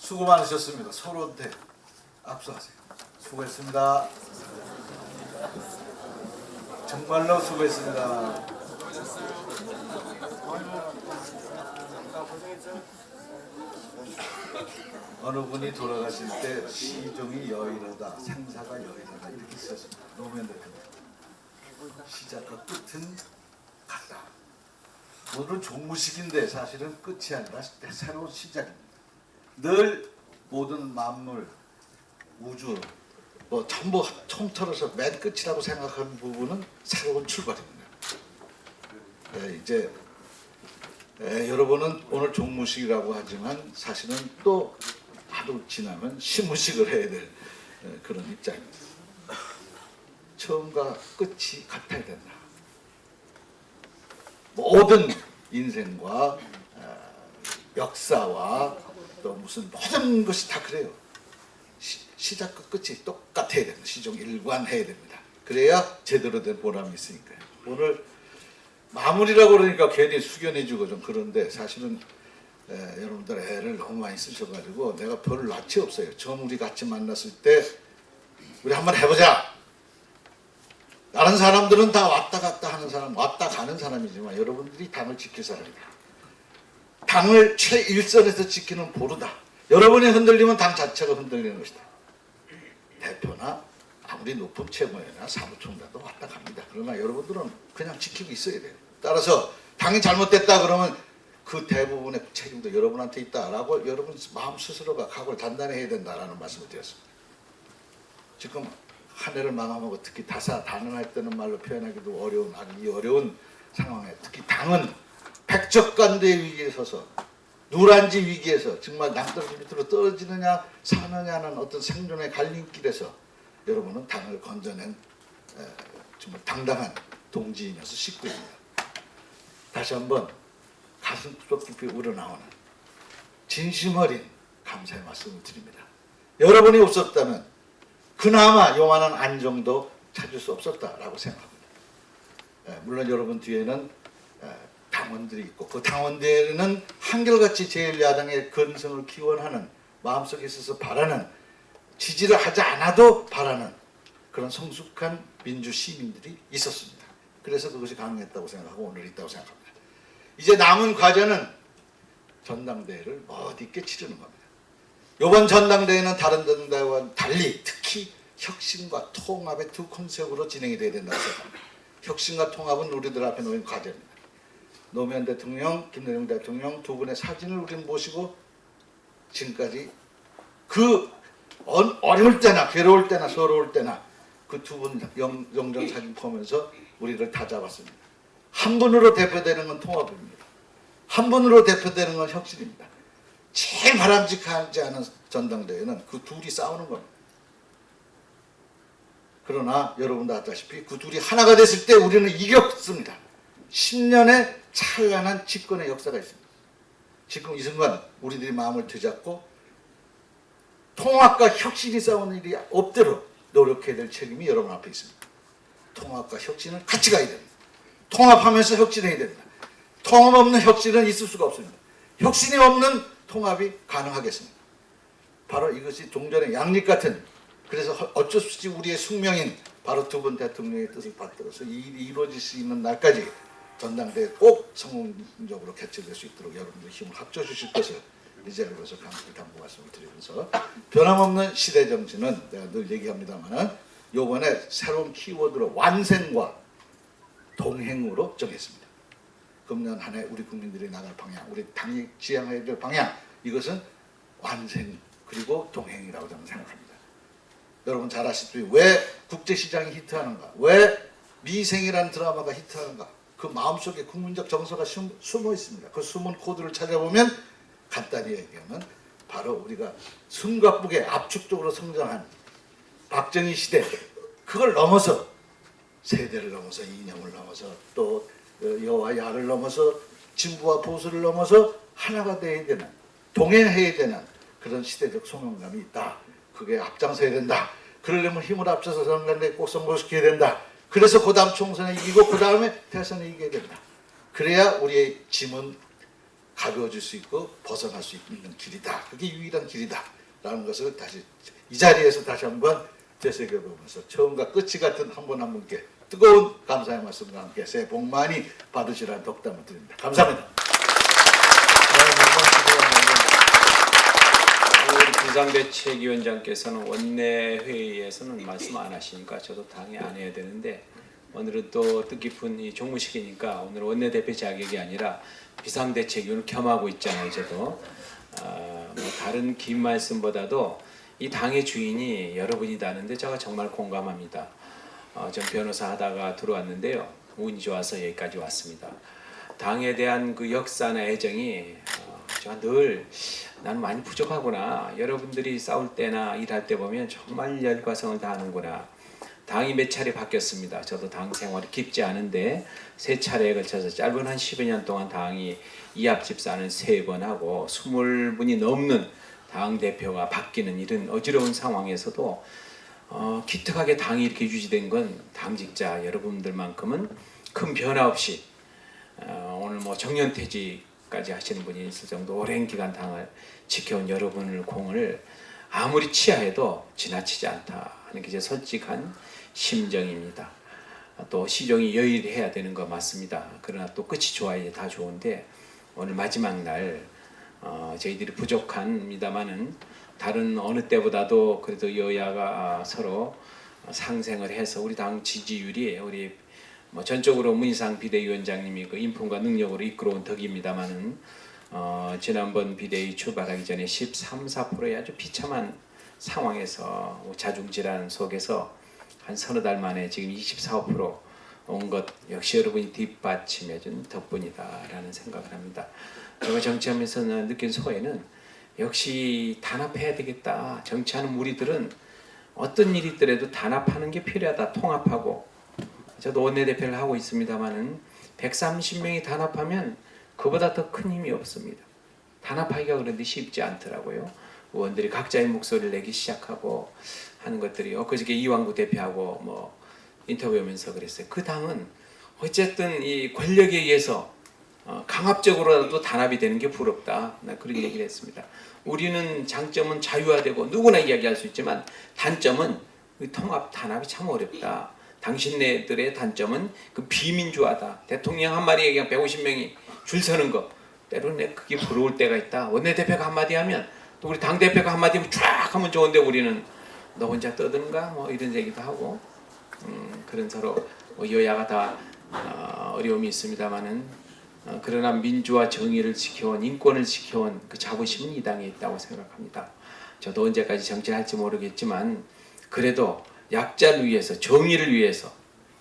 수고 많으셨습니다. 서로한테 압수하세요. 수고했습니다. 정말로 수고했습니다. 어느 분이 돌아가실 때 시종이 여의로다, 생사가 여의로다 이렇게 쓰셨습니다. 노무현 대통령. 시작과 끝은 같다. 오늘은 종무식인데 사실은 끝이 아니라 새로운 시작입니다. 늘 모든 만물, 우주, 뭐 전부 통틀어서 맨 끝이라고 생각하는 부분은 새로운 출발입니다. 이제 여러분은 오늘 종무식이라고 하지만 사실은 또 하루 지나면 시무식을 해야 될 그런 입장입니다. 처음과 끝이 같아야 된다. 모든 인생과 역사와 또 무슨 모든 것이 다 그래요. 시작과 끝이 똑같아야 됩니다. 시종 일관해야 됩니다. 그래야 제대로 된 보람이 있으니까요. 오늘 마무리라고 그러니까 괜히 숙연해지고 좀 그런데 사실은 여러분들 애를 너무 많이 쓰셔가지고 내가 별 낯이 없어요. 처음 우리 같이 만났을 때 우리 한번 해보자. 다른 사람들은 다 왔다 갔다 하는 사람, 왔다 가는 사람이지만 여러분들이 당을 지킬 사람이다. 당을 최일선에서 지키는 보루다. 여러분이 흔들리면 당 자체가 흔들리는 것이다. 대표나 아무리 높은 최고위나 사무총장도 왔다 갑니다. 그러나 여러분들은 그냥 지키고 있어야 돼요. 따라서 당이 잘못됐다 그러면 그 대부분의 책임도 여러분한테 있다라고 여러분 마음 스스로가 각오를 단단히 해야 된다라는 말씀을 드렸습니다. 지금 한 해를 마감하고 특히 다사다난할 때는 말로 표현하기도 어려운 아주 이 어려운 상황에 특히 당은 백척간두의 위기에 서서 누란지 위기에서 정말 낭떠러지 밑으로 떨어지느냐 사느냐는 어떤 생존의 갈림길에서 여러분은 당을 건져낸 정말 당당한 동지이면서 식구입니다. 다시 한번 가슴속 깊이 우러나오는 진심 어린 감사의 말씀을 드립니다. 여러분이 없었다면 그나마 요만한 안정도 찾을 수 없었다라고 생각합니다. 물론 여러분 뒤에는 당원들이 있고 그 당원들은 한결같이 제1야당의 건성을 기원하는 마음속에 있어서 바라는 지지를 하지 않아도 바라는 그런 성숙한 민주 시민들이 있었습니다. 그래서 그것이 가능했다고 생각하고 오늘 있다고 생각합니다. 이제 남은 과제는 전당대회를 멋있게 치르는 겁니다. 이번 전당대회는 다른 전당대회와 달리 특히 혁신과 통합의 두 컨셉으로 진행이 돼야 된다고 생각합니다. 혁신과 통합은 우리들 앞에 놓인 과제입니다. 노무현 대통령, 김대중 대통령 두 분의 사진을 우리는 모시고 지금까지 그 어려울 때나 괴로울 때나 서러울 때나 그 두 분 영정 사진 보면서 우리를 다 잡았습니다. 한 분으로 대표되는 건 통합입니다. 한 분으로 대표되는 건 혁신입니다. 제일 바람직하지 않은 전당대회는 그 둘이 싸우는 겁니다. 그러나 여러분도 아다시피 그 둘이 하나가 됐을 때 우리는 이겼습니다. 10년의 찬란한 집권의 역사가 있습니다. 지금 이 순간 우리들이 마음을 되잡고 통합과 혁신이 싸우는 일이 없도록 노력해야 될 책임이 여러분 앞에 있습니다. 통합과 혁신은 같이 가야 됩니다. 통합하면서 혁신해야 됩니다. 통합 없는 혁신은 있을 수가 없습니다. 혁신이 없는 통합이 가능하겠습니다. 바로 이것이 종전의 양립 같은 그래서 어쩔 수 없이 우리의 숙명인 바로 두 분 대통령의 뜻을 받들어서 이 일이 이루어질 수 있는 날까지 전당대회 꼭 성공적으로 개최될 수 있도록 여러분들 힘을 합쳐 주실 것을 이 자리에서 강하게 당부 말씀을 드리면서 변함없는 시대 정신은 내가 늘 얘기합니다만은 요번에 새로운 키워드로 완생과 동행으로 정했습니다. 금년 한 해 우리 국민들이 나갈 방향, 우리 당이 지향해야 될 방향 이것은 완생 그리고 동행이라고 저는 생각합니다. 여러분 잘 아시다시피 왜 국제시장이 히트하는가, 왜 미생이라는 드라마가 히트하는가 그 마음속에 국민적 정서가 숨어 있습니다. 그 숨은 코드를 찾아보면 간단히 얘기하면 바로 우리가 숨가쁘게 압축적으로 성장한 박정희 시대 그걸 넘어서 세대를 넘어서 이념을 넘어서 또 여와 야를 넘어서 진보와 보수를 넘어서 하나가 돼야 되는 동행해야 되는 그런 시대적 소명감이 있다. 그게 앞장서야 된다. 그러려면 힘을 합쳐서 전당대회 꼭 성공시켜야 된다. 그래서 그 다음 총선에 이기고 그 다음에 대선에 이겨야 된다. 그래야 우리의 짐은 가벼워질 수 있고 벗어날 수 있는 길이다. 그게 유일한 길이다라는 것을 다시 이 자리에서 다시 한번 되새겨보면서 처음과 끝이 같은 한 분 한 분께 뜨거운 감사의 말씀과 함께 새해 복 많이 받으시라는 덕담을 드립니다. 감사합니다. 우리 비상대책위원장께서는 원내회의에서는 말씀 안 하시니까 저도 당연히 안 해야 되는데 오늘은 또 뜻깊은 이 종무식이니까 오늘 원내대표 자격이 아니라 비상대책위원을 겸하고 있잖아요. 저도 뭐 다른 긴 말씀보다도 이 당의 주인이 여러분이다는데 제가 정말 공감합니다. 전 변호사 하다가 들어왔는데요. 운이 좋아서 여기까지 왔습니다. 당에 대한 그 역사나 애정이 제가 늘 나는 많이 부족하구나. 여러분들이 싸울 때나 일할 때 보면 정말 열과 성을 다하는구나. 당이 몇 차례 바뀌었습니다. 저도 당 생활이 깊지 않은데 3차례에 걸쳐서 짧은 한 10여 년 동안 당이 이합집산을 3번 하고 20분이 넘는 당 대표가 바뀌는 이런 어지러운 상황에서도 기특하게 당이 이렇게 유지된 건 당직자 여러분들만큼은 큰 변화 없이 오늘 뭐 정년퇴직까지 하시는 분이 있을 정도 오랜 기간 당을 지켜온 여러분을 공을 아무리 치하해도 지나치지 않다 하는 게 제 솔직한 심정입니다. 또 시종이 여의해야 되는 거 맞습니다. 그러나 또 끝이 좋아야 다 좋은데 오늘 마지막 날 저희들이 부족합니다마는 다른 어느 때보다도 그래도 여야가 서로 상생을 해서 우리 당 지지율이 우리 뭐 전적으로 문희상 비대위원장님이 그 인품과 능력으로 이끌어온 덕입니다마는 지난번 비대위 출발하기 전에 13, 14%의 아주 비참한 상황에서 자중질환 속에서 한 서너 달 만에 지금 24, 5%온 것 역시 여러분이 뒷받침해준 덕분이다라는 생각을 합니다. 제가 정치하면서 느낀 소회는 역시 단합해야 되겠다. 정치하는 우리들은 어떤 일이 있더라도 단합하는 게 필요하다. 통합하고 저도 원내대표를 하고 있습니다마는 130명이 단합하면 그보다 더 큰 힘이 없습니다. 단합하기가 그런데 쉽지 않더라고요. 의원들이 각자의 목소리를 내기 시작하고 하는 것들이 엊그저께 이완구 대표하고 뭐 인터뷰하면서 그랬어요. 그 당은 어쨌든 이 권력에 의해서 강압적으로라도 단합이 되는 게 부럽다. 나 그런 얘기를 했습니다. 우리는 장점은 자유화되고 누구나 이야기할 수 있지만 단점은 통합 단합이 참 어렵다. 당신네들의 단점은 그 비민주화다. 대통령 한 마디에 그냥 150명이 줄 서는 거. 때로는 그게 부러울 때가 있다. 원내대표가 한마디 하면 또 우리 당대표가 한마디 하면 쫙 하면 좋은데 우리는 너 혼자 떠든가? 뭐 이런 얘기도 하고 그런 서로 여야가 다 어려움이 있습니다만은 그러나 민주와 정의를 지켜온 인권을 지켜온 그 자부심은 이 당에 있다고 생각합니다. 저도 언제까지 정치를 할지 모르겠지만 그래도 약자를 위해서 정의를 위해서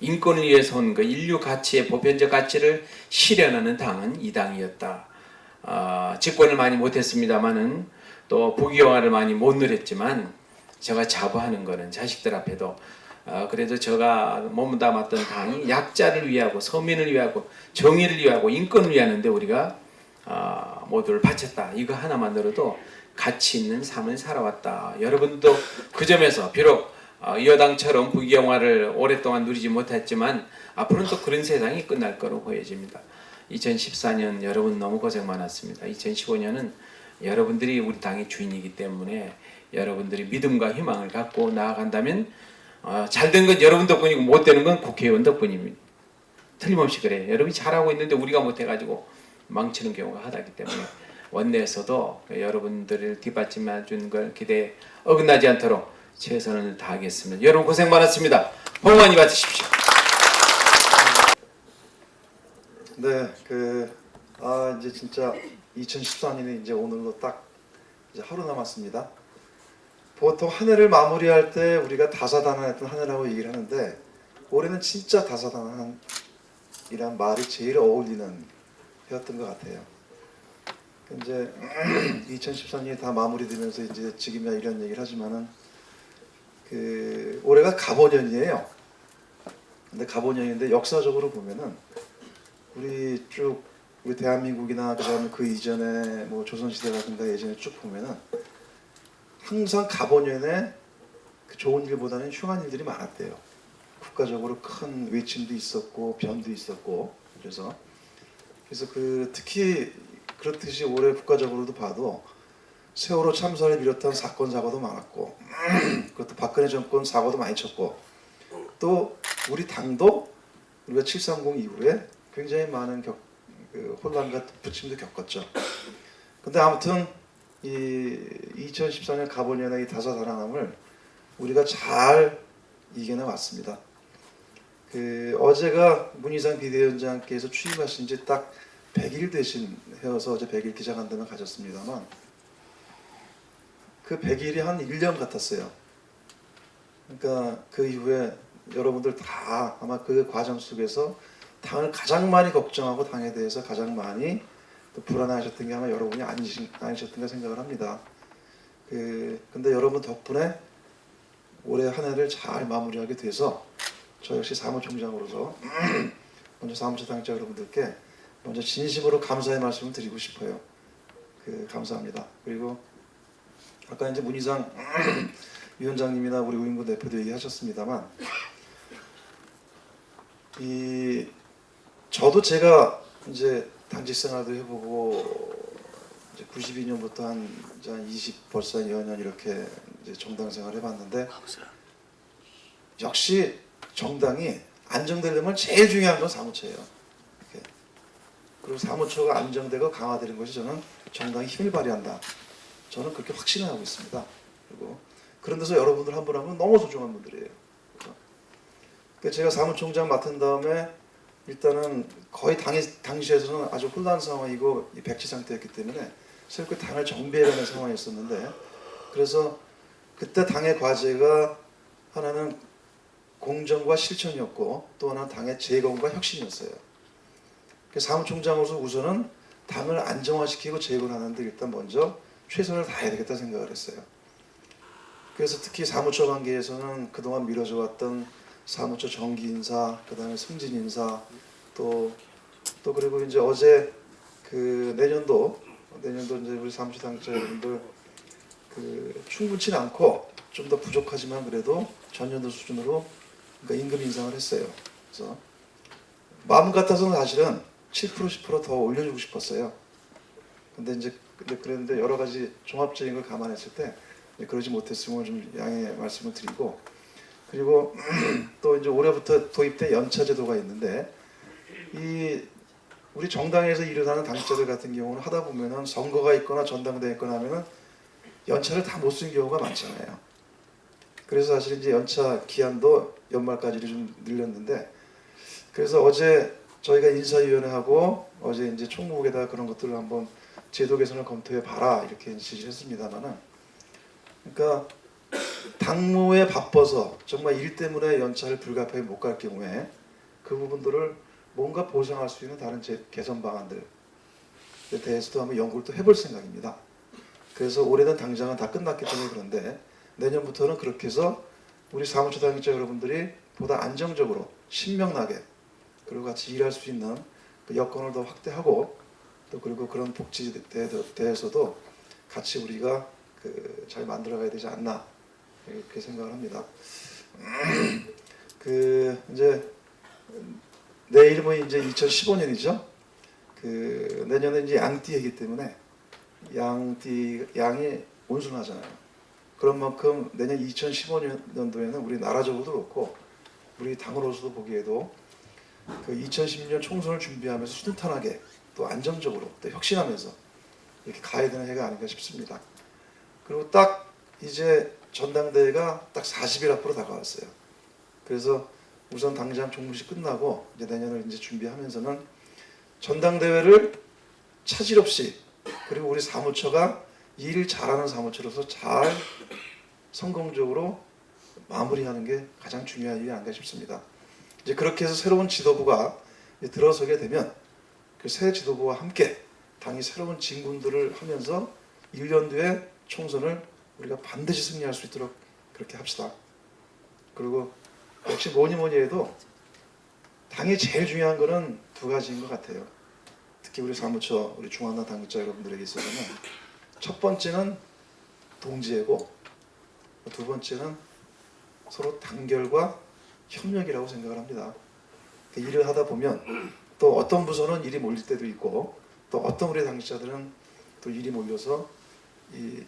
인권을 위해서 온 그 인류 가치의 보편적 가치를 실현하는 당은 이 당이었다. 집권을 많이 못했습니다만은 또 부귀영화를 많이 못 누렸지만 제가 자부하는 거는 자식들 앞에도 그래도 제가 몸담았던 당이 약자를 위하고 서민을 위하고 정의를 위하고 인권을 위하는데 우리가 모두를 바쳤다. 이거 하나만으로도 가치 있는 삶을 살아왔다. 여러분도 그 점에서 비록 여당처럼 부귀영화를 오랫동안 누리지 못했지만 앞으로는 또 그런 세상이 끝날 거로 보여집니다. 2014년 여러분 너무 고생 많았습니다. 2015년은 여러분들이 우리 당의 주인이기 때문에 여러분들이 믿음과 희망을 갖고 나아간다면 잘된 건 여러분 덕분이고 못되는 건 국회의원 덕분입니다. 틀림없이 그래요. 여러분이 잘하고 있는데 우리가 못해가지고 망치는 경우가 하다기 때문에 원내에서도 여러분들을 뒷받침해 준 걸 기대에 어긋나지 않도록 최선을 다하겠습니다. 여러분 고생 많았습니다. 복 많이 받으십시오. 네, 이제 진짜 2014년이 이제 오늘로 딱 이제 하루 남았습니다. 보통 한 해를 마무리할 때 우리가 다사다난했던 한 해라고 얘기를 하는데 올해는 진짜 다사다난이란 말이 제일 어울리는 해였던 것 같아요. 이제 2014년이 다 마무리되면서 이제 지금이야 이런 얘기를 하지만은 올해가 갑오년이에요. 근데 갑오년인데 역사적으로 보면은 우리 대한민국이나 그다음에 그 이전에 뭐 조선시대라든가 예전에 쭉 보면은 항상 갑오년에 그 좋은 일보다는 흉한 일들이 많았대요. 국가적으로 큰 외침도 있었고 변도 있었고 그래서 특히 그렇듯이 올해 국가적으로도 봐도 세월호 참사를 비롯한 사건 사고도 많았고 그것도 박근혜 정권 사고도 많이 쳤고 또 우리 당도 우리가 730 이후에 굉장히 많은 혼란과 부침도 겪었죠. 근데 아무튼 이 2014년 가보년의 이 다사다난함을 우리가 잘 이겨내 왔습니다. 어제가 문희상 비대위원장께서 취임하신 지 딱 100일 되신 해여서 어제 100일 기자간담회 가졌습니다만 그 100일이 한 1년 같았어요. 그러니까 그 이후에 여러분들 다 아마 그 과정 속에서 당을 가장 많이 걱정하고 당에 대해서 가장 많이 또 불안해하셨던 게 아마 여러분이 아니셨던가 생각을 합니다. 근데 여러분 덕분에 올해 한 해를 잘 마무리하게 돼서 저 역시 사무총장으로서 먼저 사무처 당직자 여러분들께 먼저 진심으로 감사의 말씀을 드리고 싶어요. 감사합니다. 그리고 아까 이제 문희상 위원장님이나 우리 우인구 대표도 얘기하셨습니다만 저도 제가 이제 당직 생활도 해보고 이제 92년부터 벌써 2년 이렇게 이제 정당 생활 해봤는데 역시 정당이 안정되려면 제일 중요한 건 사무처예요. 이렇게. 그리고 사무처가 안정되고 강화되는 것이 저는 정당이 힘을 발휘한다. 저는 그렇게 확신을 하고 있습니다. 그리고 그런 데서 여러분들 한 분 한 분 너무 소중한 분들이에요. 그래서 제가 사무총장 맡은 다음에 일단은 거의 당시에서는 아주 혼란 상황이고 백지 상태였기 때문에 새롭게 당을 정비해가는 상황이었었는데 그래서 그때 당의 과제가 하나는 공정과 실천이었고 또 하나는 당의 재건과 혁신이었어요. 그래서 사무총장으로서 우선은 당을 안정화시키고 재건하는데 일단 먼저 최선을 다해야 되겠다 생각을 했어요. 그래서 특히 사무처 관계에서는 그동안 미뤄져 왔던 사무처 정기 인사, 그 다음에 승진 인사, 또 그리고 이제 어제 내년도 이제 우리 사무처 당직자 여러분들 충분치 않고 좀 더 부족하지만 그래도 전년도 수준으로 그러니까 임금 인상을 했어요. 그래서 마음 같아서는 사실은 7% 10%더 올려주고 싶었어요. 그런데 여러 가지 종합적인 걸 감안했을 때 그러지 못했으면 좀 양해 말씀을 드리고 그리고 또 이제 올해부터 도입된 연차 제도가 있는데 우리 정당에서 일을 하는 당직자들 같은 경우는 하다 보면은 선거가 있거나 전당대회 있거나 하면은 연차를 다 못 쓴 경우가 많잖아요. 그래서 사실 이제 연차 기한도 연말까지를 좀 늘렸는데 그래서 어제 저희가 인사위원회하고 어제 이제 총무국에다가 그런 것들을 한번 제도 개선을 검토해 봐라 이렇게 지시했습니다만은 그러니까 당무에 바빠서 정말 일 때문에 연차를 불가피하게 못 갈 경우에 그 부분들을 뭔가 보상할 수 있는 다른 개선 방안들에 대해서도 한번 연구를 또 해볼 생각입니다. 그래서 오래된 당장은 다 끝났기 때문에 그런데 내년부터는 그렇게 해서 우리 사무처 당직자 여러분들이 보다 안정적으로 신명나게 그리고 같이 일할 수 있는 그 여건을 더 확대하고 또 그리고 그런 복지에 대해서도 같이 우리가 잘 만들어가야 되지 않나 이렇게 생각을 합니다. 이제 내일은 이제 2015년이죠. 내년에 이제 양띠이기 때문에 양이 온순하잖아요. 그런 만큼 내년 2015년도에는 우리 나라적으로도 그렇고 우리 당으로서도 보기에도 2016년 총선을 준비하면서 순탄하게 또 안정적으로 또 혁신하면서 이렇게 가야 되는 해가 아닌가 싶습니다. 그리고 딱 이제 전당대회가 딱 40일 앞으로 다가왔어요. 그래서 우선 당장 종무식 끝나고 이제 내년을 이제 준비하면서는 전당대회를 차질 없이 그리고 우리 사무처가 일 잘하는 사무처로서 잘 성공적으로 마무리하는 게 가장 중요한 일이 아닌가 싶습니다. 이제 그렇게 해서 새로운 지도부가 들어서게 되면 그 새 지도부와 함께 당이 새로운 진군들을 하면서 1년 뒤에 총선을 우리가 반드시 승리할 수 있도록 그렇게 합시다. 그리고 역시 뭐니 해도 당이 제일 중요한 거는 두 가지인 것 같아요. 특히 우리 사무처, 우리 중앙당 당직자 여러분들에게 있어서는 첫 번째는 동지애고 두 번째는 서로 단결과 협력이라고 생각을 합니다. 일을 하다 보면 또 어떤 부서는 일이 몰릴 때도 있고 또 어떤 우리 당직자들은 또 일이 몰려서 이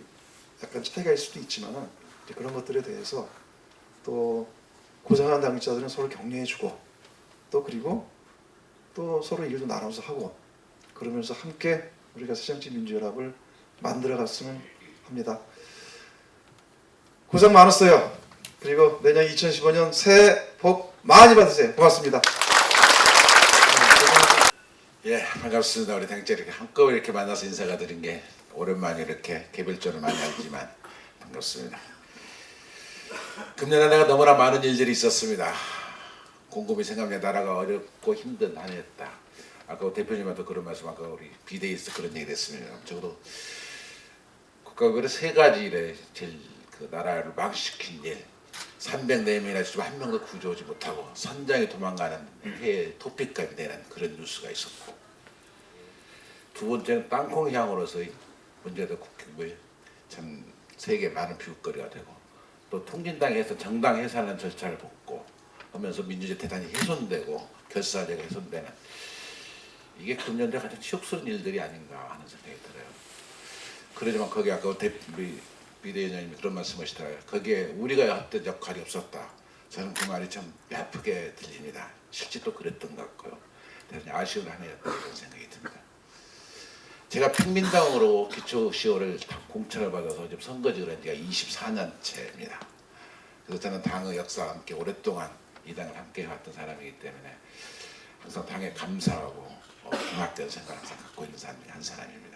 약간 차이가 있을 수도 있지만은 이제 그런 것들에 대해서 또 고생하는 당직자들은 서로 격려해주고 또 그리고 또 서로 일도 나눠서 하고 그러면서 함께 우리가 새정치 민주연합을 만들어갔으면 합니다. 고생 많았어요. 그리고 내년 2015년 새해 복 많이 받으세요. 고맙습니다. 예, 반갑습니다. 우리 당직자 이렇게 한꺼번에 이렇게 만나서 인사가 드린 게 오랜만에 이렇게 개별적으로 많이 알지만 반갑습니다. 금년 한 해가 너무나 많은 일들이 있었습니다. 곰곰이 생각하면 나라가 어렵고 힘든 한 해였다. 아까 대표님한테 그런 말씀, 아까 우리 비대위에서 그런 얘기 됐습니다. 적어도 국가별에 세 가지 일에 제일 그 나라를 망신시킨 일, 304명이나 지금 한 명도 구조하지 못하고 선장이 도망가는 해의 토픽감이 되는 그런 뉴스가 있었고, 두 번째는 땅콩향으로서의 문제도 국회에 참 세계 많은 비웃거리가 되고, 또 통진당에서 정당 해산하는 절차를 밟고 하면서 민주주의 대단히 훼손되고 결사제가 훼손되는, 이게 금년도에 가장 치욕스러운 일들이 아닌가 하는 생각이 들어요. 그러지만 거기 아까 우리 비대위원장님이 그런 말씀하시더라고요. 거기에 우리가 했던 역할이 없었다. 저는 그 말이 참 아프게 들립니다. 실제 또 그랬던 것 같고요. 대단히 아쉬운 한 해였다 이런 생각이 듭니다. 제가 평민당으로 기초시효를 공천을 받아서 지금 선거직을 한 지가 24년째입니다. 그래서 저는 당의 역사와 함께 오랫동안 이 당을 함께 해왔던 사람이기 때문에 항상 당에 감사하고 고맙다는 생각을 항상 갖고 있는 사람 중에 한 사람입니다.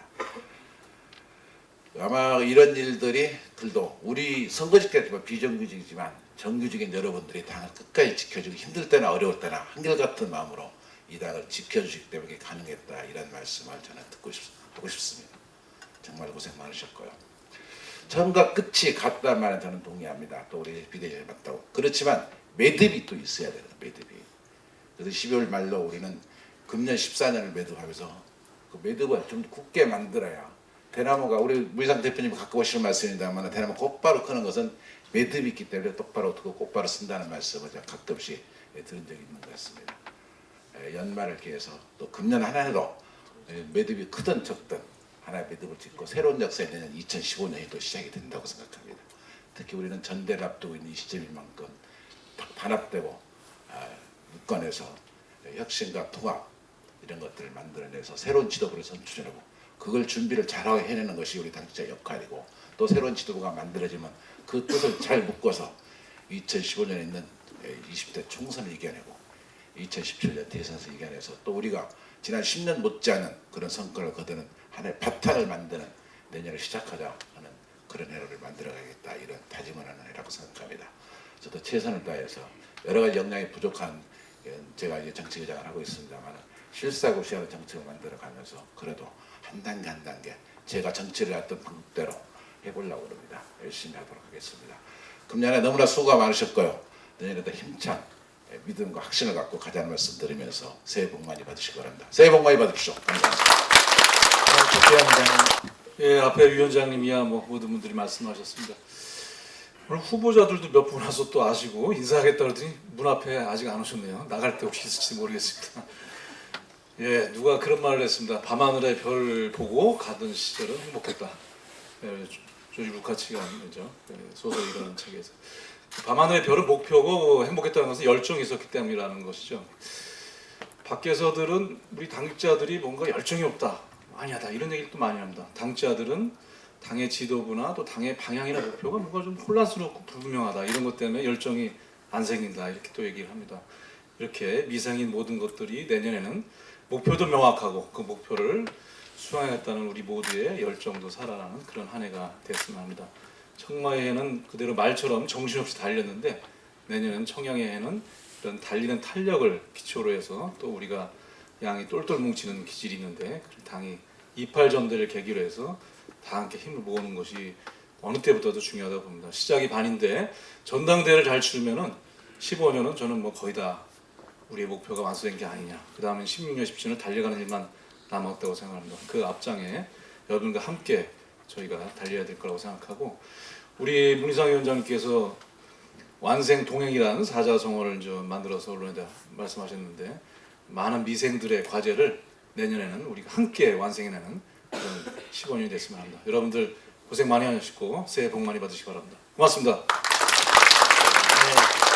아마 이런 일들이 들도 우리 선거직 때지만 비정규직이지만 정규직인 여러분들이 당을 끝까지 지켜주고 힘들 때나 어려울 때나 한결같은 마음으로 이 당을 지켜주시기 때문에 가능했다, 이런 말씀을 저는 하고 싶습니다. 정말 고생 많으셨고요. 처음과 끝이 같다는 말은 저는 동의합니다. 또 우리 비대위원장이 맞다고. 그렇지만 매듭이 또 있어야 돼요. 매듭이. 그래서 12월 말로 우리는 금년 14년을 매듭하면서 그 매듭을 좀 굳게 만들어야, 대나무가 우리 무이상 대표님이 갖고 오시는 말씀입니다만, 대나무 곧바로 크는 것은 매듭이 있기 때문에 똑바로 두고 곧바로 쓴다는 말씀을 제가 가끔씩 들은 적이 있는 것 같습니다. 연말을 기해서 또 금년 한 해도 매듭이 크든 적든 하나의 매듭을 짓고 새로운 역사에 내년 2015년이 또 시작이 된다고 생각합니다. 특히 우리는 전대를 앞두고 있는 이 시점인 만큼 단합되고 묶어내서 혁신과 통합 이런 것들을 만들어내서 새로운 지도부를 선출하고 그걸 준비를 잘하게 해내는 것이 우리 당직자 역할이고, 또 새로운 지도부가 만들어지면 그 뜻을 잘 묶어서 2015년에 있는 20대 총선을 이겨내고 2017년 대선에서 이겨내서 또 우리가 지난 10년 못지않은 그런 성과를 거두는 하나의 바탕을 만드는 내년을 시작하자 하는 그런 해를 만들어가겠다, 이런 다짐을 하는 해라고 생각합니다. 저도 최선을 다해서 여러 가지 역량이 부족한 제가 이제 정치의장을 하고 있습니다만 실사고시하는 정책을 만들어가면서 그래도 한 단계 한 단계 제가 정치를 했던 방법대로 해보려고 합니다. 열심히 하도록 하겠습니다. 금년에 너무나 수고가 많으셨고요. 내년에도 힘찬 믿음과 확신을 갖고 가자는 말씀 드리면서 새해 복 많이 받으시기 바랍니다. 새해 복 많이 받으십시오. 감사합니다. 예, 앞에 위원장님이야 뭐 모든 분들이 말씀하셨습니다. 오늘 후보자들도 몇 분 와서 또 아시고 인사하겠다 그러더니 문 앞에 아직 안 오셨네요. 나갈 때 혹시 있을지 모르겠습니다. 예, 누가 그런 말을 했습니다. 밤하늘의 별 보고 가던 시절은 행복했다. 예, 조지 루카치가 아니죠. 예, 소설이라는 책에서. 밤하늘의 별은 목표고 행복했다는 것은 열정이 있었기 때문이라는 것이죠. 밖에서들은 우리 당직자들이 뭔가 열정이 없다, 많이 하다 이런 얘기를 또 많이 합니다. 당직자들은 당의 지도부나 또 당의 방향이나 목표가 뭔가 좀 혼란스럽고 불분명하다, 이런 것 때문에 열정이 안 생긴다, 이렇게 또 얘기를 합니다. 이렇게 미상인 모든 것들이 내년에는 목표도 명확하고 그 목표를 수행하겠다는 우리 모두의 열정도 살아나는 그런 한 해가 됐으면 합니다. 청마의 해는 그대로 말처럼 정신없이 달렸는데, 내년은 청양의 해는 이런 달리는 탄력을 기초로 해서 또 우리가 양이 똘똘 뭉치는 기질이 있는데, 당이 28전대를 계기로 해서 다 함께 힘을 모으는 것이 어느 때보다도 중요하다고 봅니다. 시작이 반인데 전당대회를 잘 치르면은 15년은 저는 뭐 거의 다 우리의 목표가 완수된 게 아니냐. 그 다음에 16년, 17년을 달려가는 일만 남았다고 생각합니다. 그 앞장에 여러분과 함께 저희가 달려야 될 거라고 생각하고, 우리 문희상 위원장님께서 완생 동행이라는 사자성어를 좀 만들어서 언론에다 말씀하셨는데, 많은 미생들의 과제를 내년에는 우리가 함께 완성해내는 그런 15년이 됐으면 합니다. 여러분들 고생 많이 하셨고 새해 복 많이 받으시기 바랍니다. 고맙습니다. 네.